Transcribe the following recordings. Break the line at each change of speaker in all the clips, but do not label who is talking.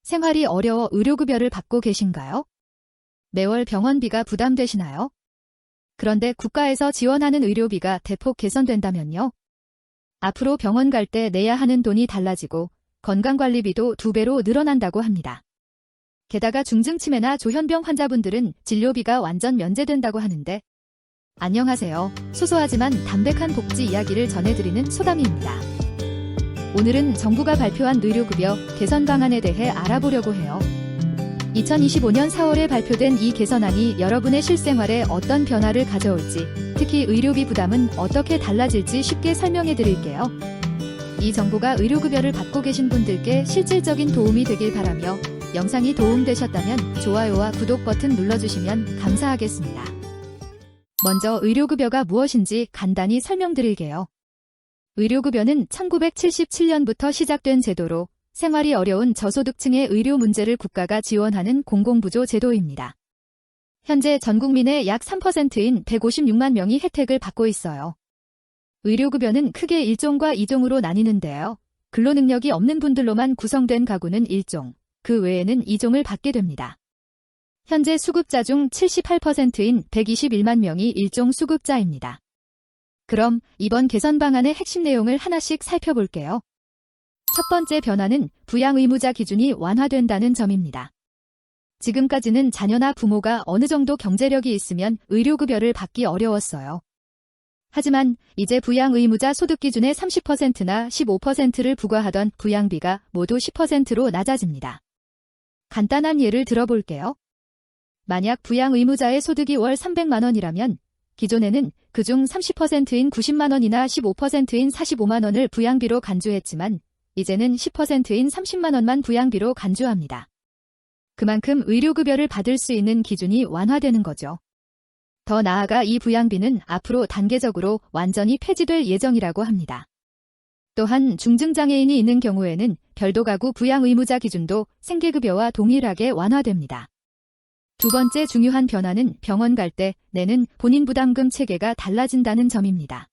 생활이 어려워 의료급여를 받고 계신가요? 매월 병원비가 부담되시나요? 그런데 국가에서 지원하는 의료비가 대폭 개선된다면요? 앞으로 병원 갈 때 내야 하는 돈이 달라지고 건강관리비도 2배로 늘어난다고 합니다. 게다가 중증치매나 조현병 환자분들은 진료비가 완전 면제된다고 하는데, 안녕하세요. 소소하지만 담백한 복지 이야기를 전해드리는 소담이입니다. 오늘은 정부가 발표한 의료급여 개선 방안에 대해 알아보려고 해요. 2025년 4월에 발표된 이 개선안이 여러분의 실생활에 어떤 변화를 가져올지, 특히 의료비 부담은 어떻게 달라질지 쉽게 설명해 드릴게요. 이 정보가 의료급여를 받고 계신 분들께 실질적인 도움이 되길 바라며, 영상이 도움되셨다면 좋아요와 구독 버튼 눌러주시면 감사하겠습니다. 먼저 의료급여가 무엇인지 간단히 설명드릴게요. 의료급여는 1977년부터 시작된 제도로 생활이 어려운 저소득층의 의료 문제를 국가가 지원하는 공공부조 제도입니다. 현재 전 국민의 약 3%인 156만 명이 혜택을 받고 있어요. 의료급여는 크게 1종과 2종으로 나뉘는데요. 근로능력이 없는 분들로만 구성된 가구는 1종, 그 외에는 2종을 받게 됩니다. 현재 수급자 중 78%인 121만 명이 1종 수급자입니다. 그럼 이번 개선 방안의 핵심 내용을 하나씩 살펴볼게요. 첫 번째 변화는 부양 의무자 기준이 완화된다는 점입니다. 지금까지는 자녀나 부모가 어느 정도 경제력이 있으면 의료급여를 받기 어려웠어요. 하지만 이제 부양 의무자 소득 기준의 30%나 15%를 부과하던 부양비가 모두 10%로 낮아집니다. 간단한 예를 들어볼게요. 만약 부양 의무자의 소득이 월 300만 원이라면 기존에는 그중 30%인 90만 원이나 15%인 45만 원을 부양비로 간주했지만 이제는 10%인 30만 원만 부양비로 간주합니다. 그만큼 의료급여를 받을 수 있는 기준이 완화되는 거죠. 더 나아가 이 부양비는 앞으로 단계적으로 완전히 폐지될 예정이라고 합니다. 또한 중증장애인이 있는 경우에는 별도 가구 부양 의무자 기준도 생계급여와 동일하게 완화됩니다. 두 번째 중요한 변화는 병원 갈 때 내는 본인 부담금 체계가 달라진다는 점입니다.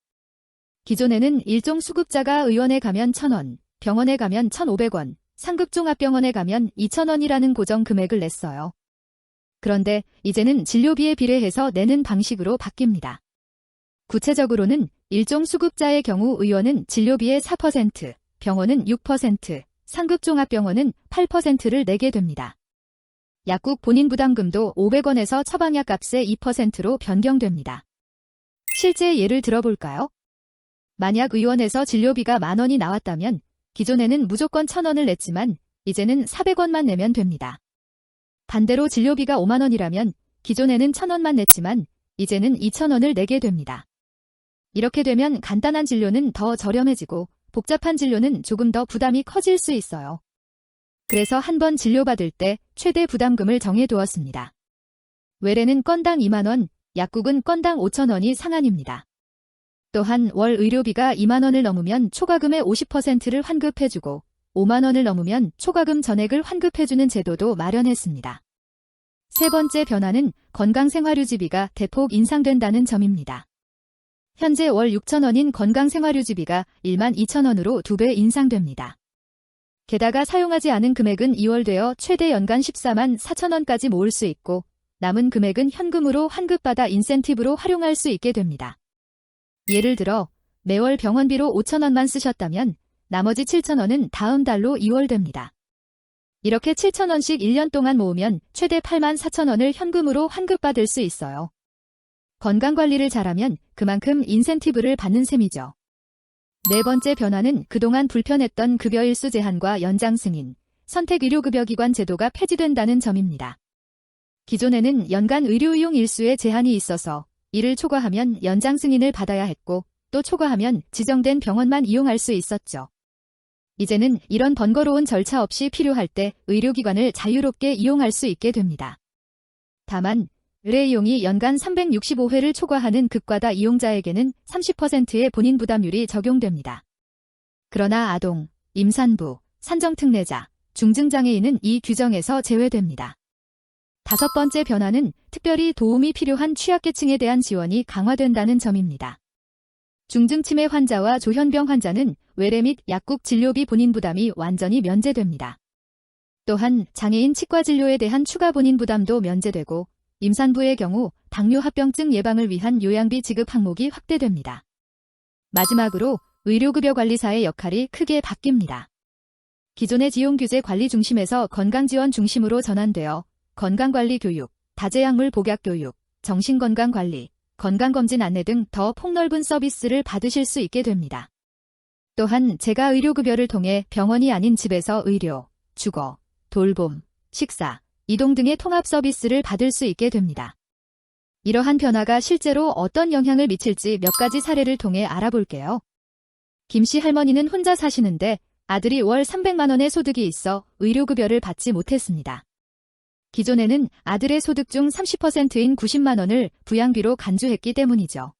기존에는 1종 수급자가 의원에 가면 1,000원, 병원에 가면 1,500원, 상급종합병원에 가면 2,000원이라는 고정 금액을 냈어요. 그런데 이제는 진료비에 비례해서 내는 방식으로 바뀝니다. 구체적으로는 1종 수급자의 경우 의원은 진료비의 4%, 병원은 6%, 상급종합병원은 8%를 내게 됩니다. 약국 본인 부담금도 500원에서 처방약 값의 2%로 변경됩니다. 실제 예를 들어볼까요? 만약 의원에서 진료비가 10,000원이 나왔다면 기존에는 무조건 1,000원을 냈지만 이제는 400원만 내면 됩니다. 반대로 진료비가 5만 원이라면 기존에는 1,000원만 냈지만 이제는 2,000원을 내게 됩니다. 이렇게 되면 간단한 진료는 더 저렴해지고 복잡한 진료는 조금 더 부담이 커질 수 있어요. 그래서 한 번 진료받을 때 최대 부담금을 정해두었습니다. 외래는 건당 2만 원, 약국은 건당 5,000원이 상한입니다. 또한 월 의료비가 2만 원을 넘으면 초과금의 50%를 환급해주고 5만 원을 넘으면 초과금 전액을 환급해주는 제도도 마련했습니다. 세 번째 변화는 건강생활유지비가 대폭 인상된다는 점입니다. 현재 월 6,000원인 건강생활유지비가 12,000원으로 2배 인상됩니다. 게다가 사용하지 않은 금액은 이월되어 최대 연간 14만 4천원까지 모을 수 있고 남은 금액은 현금으로 환급받아 인센티브로 활용할 수 있게 됩니다. 예를 들어 매월 병원비로 5,000원만 쓰셨다면 나머지 7,000원은 다음 달로 이월됩니다. 이렇게 7,000원씩 1년 동안 모으면 최대 8만 4천원을 현금으로 환급받을 수 있어요. 건강관리를 잘하면 그만큼 인센티브를 받는 셈이죠. 네 번째 변화는 그동안 불편했던 급여 일수 제한과 연장 승인, 선택의료급여기관 제도가 폐지된다는 점입니다. 기존에는 연간 의료이용 일수에 제한이 있어서 이를 초과하면 연장 승인을 받아야 했고 또 초과하면 지정된 병원만 이용할 수 있었죠. 이제는 이런 번거로운 절차 없이 필요할 때 의료기관을 자유롭게 이용할 수 있게 됩니다. 다만 의뢰 이용이 연간 365회를 초과하는 극과다 이용자에게는 30%의 본인 부담률이 적용됩니다. 그러나 아동, 임산부, 산정특례자, 중증장애인은 이 규정에서 제외됩니다. 다섯 번째 변화는 특별히 도움이 필요한 취약계층에 대한 지원이 강화된다는 점입니다. 중증치매 환자와 조현병 환자는 외래 및 약국 진료비 본인 부담이 완전히 면제됩니다. 또한 장애인 치과 진료에 대한 추가 본인 부담도 면제되고 임산부의 경우 당뇨 합병증 예방을 위한 요양비 지급 항목이 확대됩니다. 마지막으로 의료급여 관리사의 역할이 크게 바뀝니다. 기존의 지용규제 관리 중심에서 건강지원 중심으로 전환되어 건강관리 교육, 다재약물 복약 교육, 정신건강관리, 건강검진 안내 등 더 폭넓은 서비스를 받으실 수 있게 됩니다. 또한 제가 의료급여를 통해 병원이 아닌 집에서 의료, 주거, 돌봄, 식사, 이동 등의 통합 서비스를 받을 수 있게 됩니다. 이러한 변화가 실제로 어떤 영향을 미칠지 몇 가지 사례를 통해 알아볼게요. 김씨 할머니는 혼자 사시는데 아들이 월 300만 원의 소득이 있어 의료급여를 받지 못했습니다. 기존에는 아들의 소득 중 30%인 90만 원을 부양비로 간주했기 때문이죠.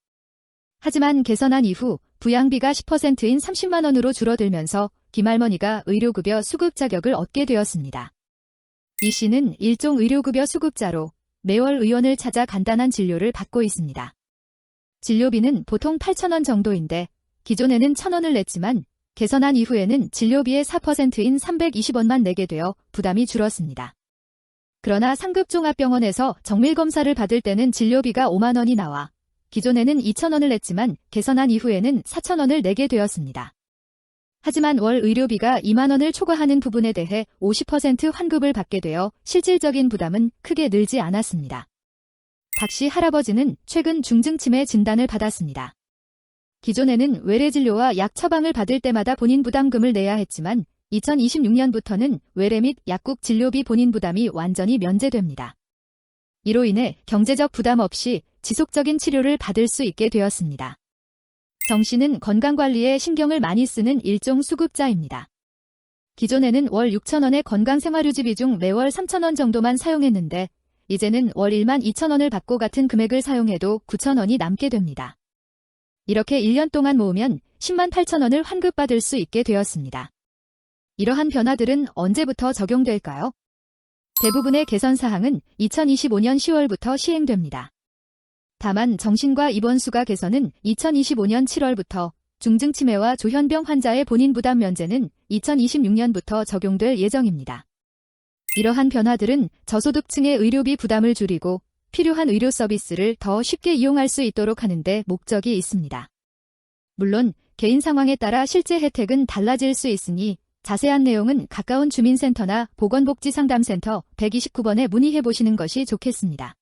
하지만 개선한 이후 부양비가 10%인 30만 원으로 줄어들면서 김할머니가 의료급여 수급 자격을 얻게 되었습니다. 이 씨는 일종 의료급여 수급자로 매월 의원을 찾아 간단한 진료를 받고 있습니다. 진료비는 보통 8,000원 정도인데 기존에는 1,000원을 냈지만 개선한 이후에는 진료비의 4%인 320원만 내게 되어 부담이 줄었습니다. 그러나 상급종합병원에서 정밀검사를 받을 때는 진료비가 5만 원이 나와 기존에는 2,000원을 냈지만 개선한 이후에는 4,000원을 내게 되었습니다. 하지만 월 의료비가 2만 원을 초과하는 부분에 대해 50% 환급을 받게 되어 실질적인 부담은 크게 늘지 않았습니다. 박씨 할아버지는 최근 중증치매 진단을 받았습니다. 기존에는 외래진료와 약 처방을 받을 때마다 본인 부담금을 내야 했지만 2026년부터는 외래 및 약국 진료비 본인 부담이 완전히 면제됩니다. 이로 인해 경제적 부담 없이 지속적인 치료를 받을 수 있게 되었습니다. 정 씨는 건강관리에 신경을 많이 쓰는 일종 수급자입니다. 기존에는 월 6,000원의 건강생활유지비 중 매월 3,000원 정도만 사용했는데 이제는 월 1만 2,000원을 받고 같은 금액을 사용해도 9,000원이 남게 됩니다. 이렇게 1년 동안 모으면 10만 8,000원을 환급받을 수 있게 되었습니다. 이러한 변화들은 언제부터 적용될까요? 대부분의 개선 사항은 2025년 10월부터 시행됩니다. 다만 정신과 입원수가 개선은 2025년 7월부터, 중증치매와 조현병 환자의 본인 부담 면제는 2026년부터 적용될 예정입니다. 이러한 변화들은 저소득층의 의료비 부담을 줄이고 필요한 의료 서비스를 더 쉽게 이용할 수 있도록 하는 데 목적이 있습니다. 물론 개인 상황에 따라 실제 혜택은 달라질 수 있으니 자세한 내용은 가까운 주민센터나 보건복지상담센터 129번에 문의해보시는 것이 좋겠습니다.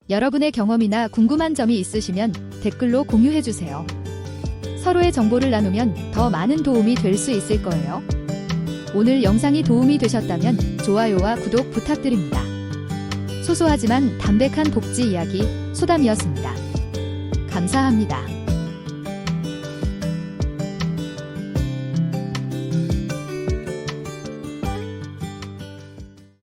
여러분의 경험이나 궁금한 점이 있으시면 댓글로 공유해주세요. 서로의 정보를 나누면 더 많은 도움이 될 수 있을 거예요. 오늘 영상이 도움이 되셨다면 좋아요와 구독 부탁드립니다. 소소하지만 담백한 복지 이야기 소담이었습니다. 감사합니다.